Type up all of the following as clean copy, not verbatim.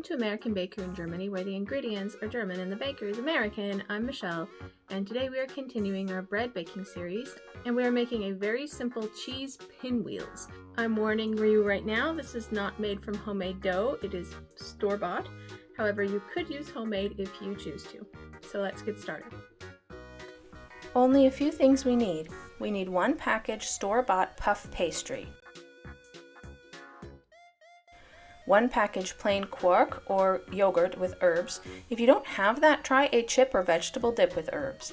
to American Baker in Germany, where the ingredients are German and the baker is American. I'm Michelle, and today we are continuing our bread baking series, and we are making a very simple cheese pinwheels. I'm warning you right now, this is not made from homemade dough, it is store-bought. However, you could use homemade if you choose to. So let's get started. Only a few things we need. We need one package store-bought puff pastry, one package plain quark or yogurt with herbs. If you don't have that, try a chip or vegetable dip with herbs.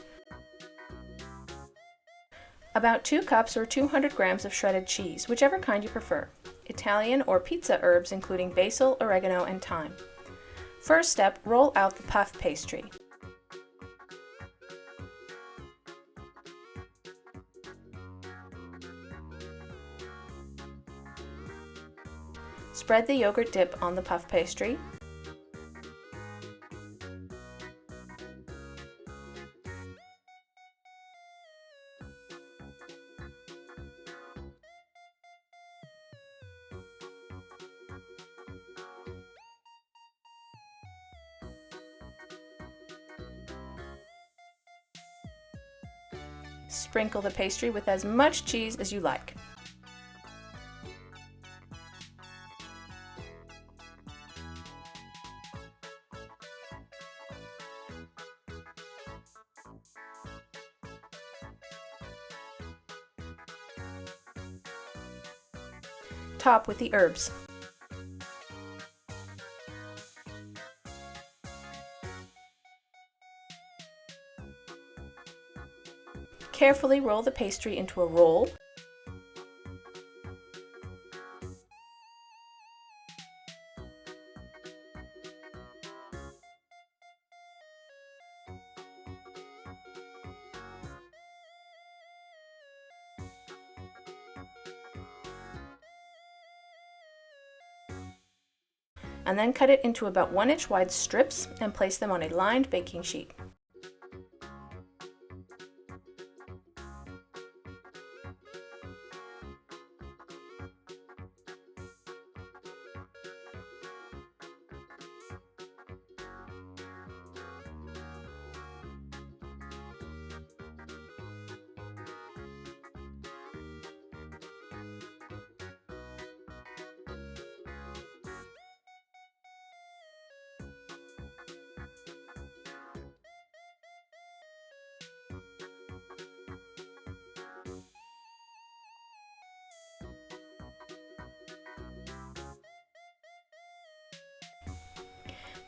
About 2 cups or 200 grams of shredded cheese, whichever kind you prefer. Italian or pizza herbs including basil, oregano, and thyme. First step, roll out the puff pastry. Spread the yogurt dip on the puff pastry. Sprinkle the pastry with as much cheese as you like. Top with the herbs. Carefully roll the pastry into a roll. And then cut it into about 1-inch wide strips and place them on a lined baking sheet.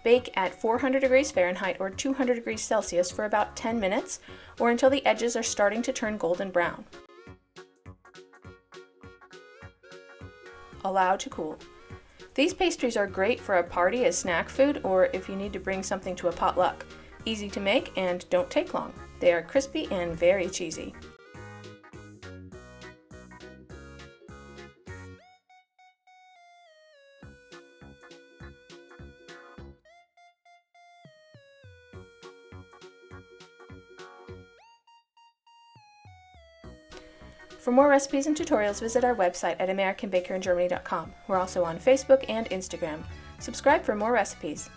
Bake at 400 degrees Fahrenheit or 200 degrees Celsius for about 10 minutes or until the edges are starting to turn golden brown. Allow to cool. These pastries are great for a party as snack food or if you need to bring something to a potluck. Easy to make and don't take long. They are crispy and very cheesy. For more recipes and tutorials, visit our website at AmericanBakerInGermany.com. We're also on Facebook and Instagram. Subscribe for more recipes.